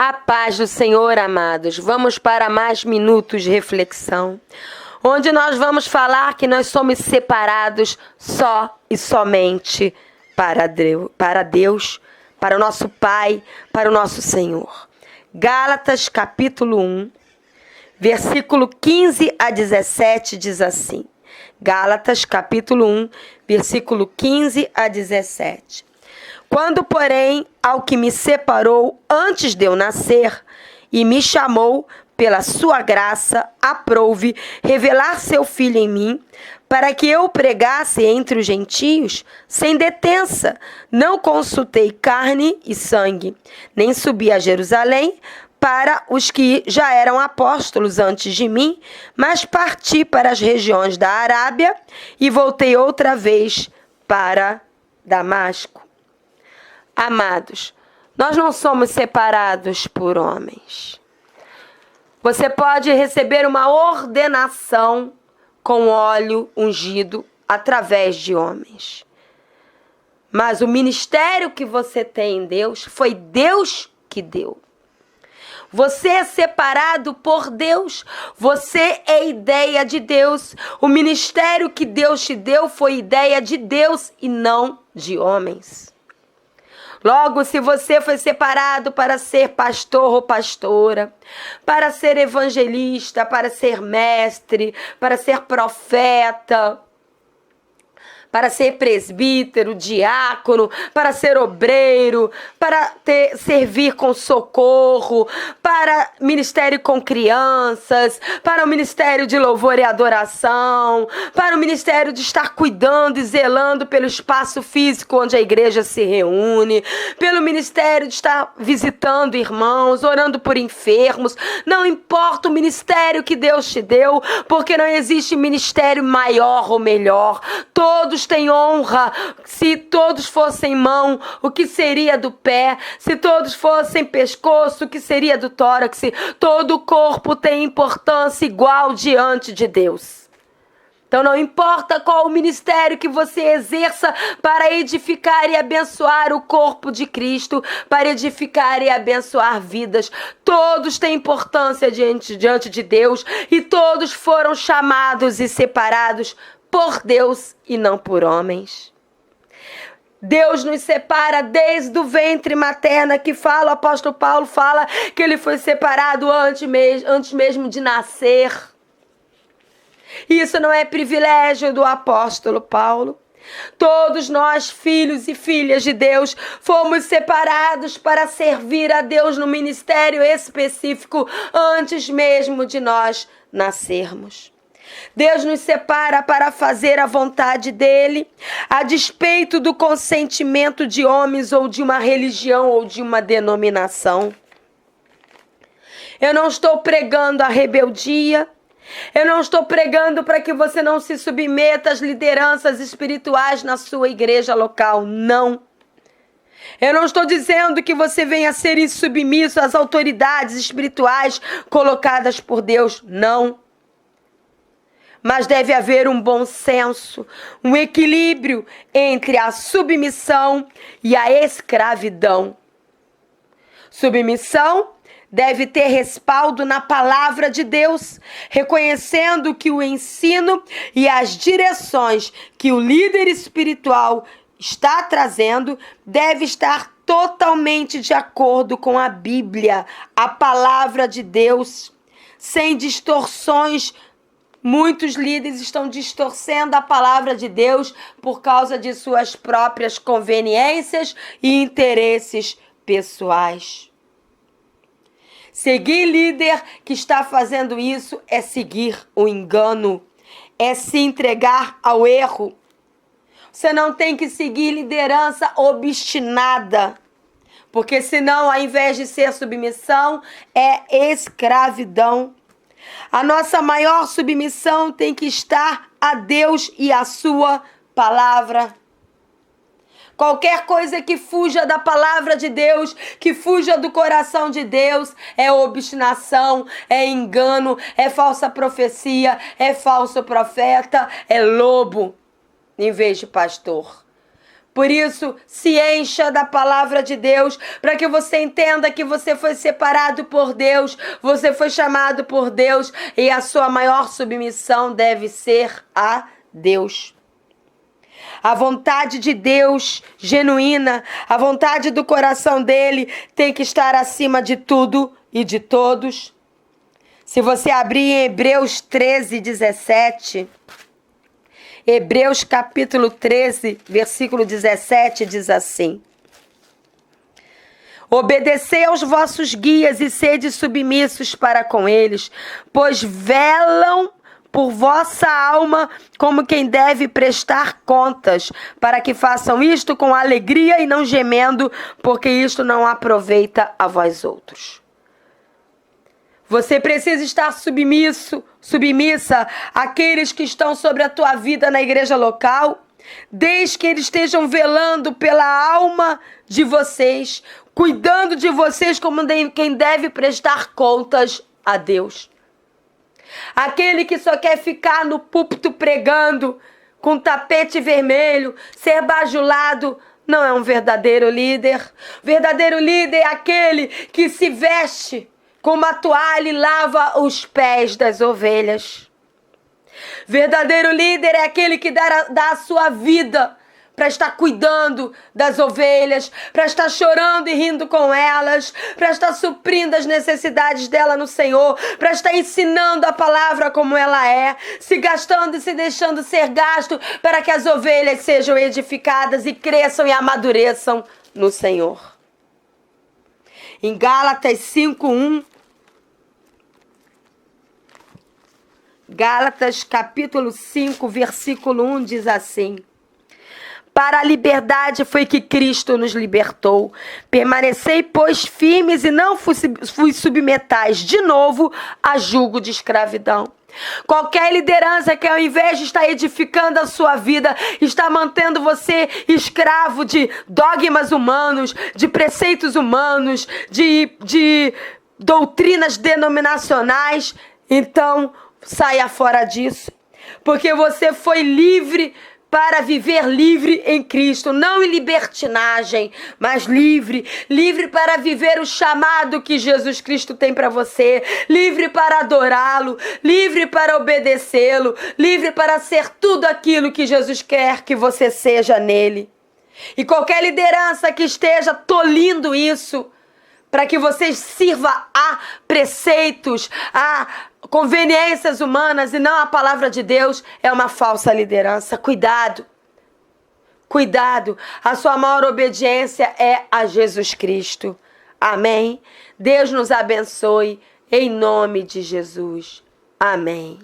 A paz do Senhor, amados. Vamos para mais minutos de reflexão, onde nós vamos falar que nós somos separados só e somente para Deus, para o nosso Pai, para o nosso Senhor. Gálatas capítulo 1, versículo 15 a 17 diz assim. Gálatas capítulo 1, versículo 15 a 17. Quando, porém, ao que me separou antes de eu nascer e me chamou pela sua graça, aprouve revelar seu Filho em mim, para que eu pregasse entre os gentios, sem detença, não consultei carne e sangue, nem subi a Jerusalém para os que já eram apóstolos antes de mim, mas parti para as regiões da Arábia e voltei outra vez para Damasco. Amados, nós não somos separados por homens. Você pode receber uma ordenação com óleo ungido através de homens. Mas o ministério que você tem em Deus, foi Deus que deu. Você é separado por Deus, você é ideia de Deus. O ministério que Deus te deu foi ideia de Deus e não de homens. Logo, se você foi separado para ser pastor ou pastora, para ser evangelista, para ser mestre, para ser profeta, para ser presbítero, diácono, para ser obreiro, para servir com socorro, para ministério com crianças, para o ministério de louvor e adoração, para o ministério de estar cuidando e zelando pelo espaço físico onde a igreja se reúne, pelo ministério de estar visitando irmãos, orando por enfermos. Não importa o ministério que Deus te deu, porque não existe ministério maior ou melhor. Todos têm honra. Se todos fossem mão, o que seria do pé? Se todos fossem pescoço, o que seria do tórax? Todo o corpo tem importância igual diante de Deus. Então não importa qual o ministério que você exerça para edificar e abençoar o corpo de Cristo, para edificar e abençoar vidas, todos têm importância diante de Deus e todos foram chamados e separados por Deus e não por homens. Deus nos separa desde o ventre materno, que fala, o apóstolo Paulo fala que ele foi separado antes mesmo de nascer. Isso não é privilégio do apóstolo Paulo. Todos nós, filhos e filhas de Deus, fomos separados para servir a Deus no ministério específico antes mesmo de nós nascermos. Deus nos separa para fazer a vontade dele, a despeito do consentimento de homens ou de uma religião ou de uma denominação. Eu não estou pregando a rebeldia. Eu não estou pregando para que você não se submeta às lideranças espirituais na sua igreja local. Não. Eu não estou dizendo que você venha ser insubmisso às autoridades espirituais colocadas por Deus. Não. Mas deve haver um bom senso, um equilíbrio entre a submissão e a escravidão. Submissão deve ter respaldo na palavra de Deus, reconhecendo que o ensino e as direções que o líder espiritual está trazendo deve estar totalmente de acordo com a Bíblia, a palavra de Deus, sem distorções. Muitos líderes estão distorcendo a palavra de Deus por causa de suas próprias conveniências e interesses pessoais. Seguir líder que está fazendo isso é seguir o engano, é se entregar ao erro. Você não tem que seguir liderança obstinada, porque senão, ao invés de ser submissão, é escravidão. A nossa maior submissão tem que estar a Deus e a sua palavra. Qualquer coisa que fuja da palavra de Deus, que fuja do coração de Deus, é obstinação, é engano, é falsa profecia, é falso profeta, é lobo, em vez de pastor. Por isso, se encha da palavra de Deus, para que você entenda que você foi separado por Deus, você foi chamado por Deus e a sua maior submissão deve ser a Deus. A vontade de Deus genuína, a vontade do coração dele tem que estar acima de tudo e de todos. Se você abrir em Hebreus 13, 17... Hebreus capítulo 13, versículo 17, diz assim: obedecei aos vossos guias e sede submissos para com eles, pois velam por vossa alma como quem deve prestar contas, para que façam isto com alegria e não gemendo, porque isto não aproveita a vós outros. Você precisa estar submissa àqueles que estão sobre a tua vida na igreja local, desde que eles estejam velando pela alma de vocês, cuidando de vocês como quem deve prestar contas a Deus. Aquele que só quer ficar no púlpito pregando, com tapete vermelho, ser bajulado, não é um verdadeiro líder. Verdadeiro líder é aquele que se veste com uma toalha e lava os pés das ovelhas. Verdadeiro líder é aquele que dá a sua vida para estar cuidando das ovelhas, para estar chorando e rindo com elas, para estar suprindo as necessidades dela no Senhor, para estar ensinando a palavra como ela é, se gastando e se deixando ser gasto para que as ovelhas sejam edificadas e cresçam e amadureçam no Senhor. Em Gálatas 5:1, Gálatas capítulo 5, versículo 1 diz assim: para a liberdade foi que Cristo nos libertou. Permanecei, pois, firmes e não vos submetais de novo a jugo de escravidão. Qualquer liderança que, ao invés de estar edificando a sua vida, está mantendo você escravo de dogmas humanos, de preceitos humanos, de doutrinas denominacionais, então saia fora disso, porque você foi livre para viver livre em Cristo, não em libertinagem, mas livre para viver o chamado que Jesus Cristo tem para você, livre para adorá-lo, livre para obedecê-lo, livre para ser tudo aquilo que Jesus quer que você seja nele. E qualquer liderança que esteja tolindo isso, para que você sirva a preceitos, a conveniências humanas e não a palavra de Deus, é uma falsa liderança. Cuidado, cuidado. A sua maior obediência é a Jesus Cristo. Amém? Deus nos abençoe em nome de Jesus. Amém.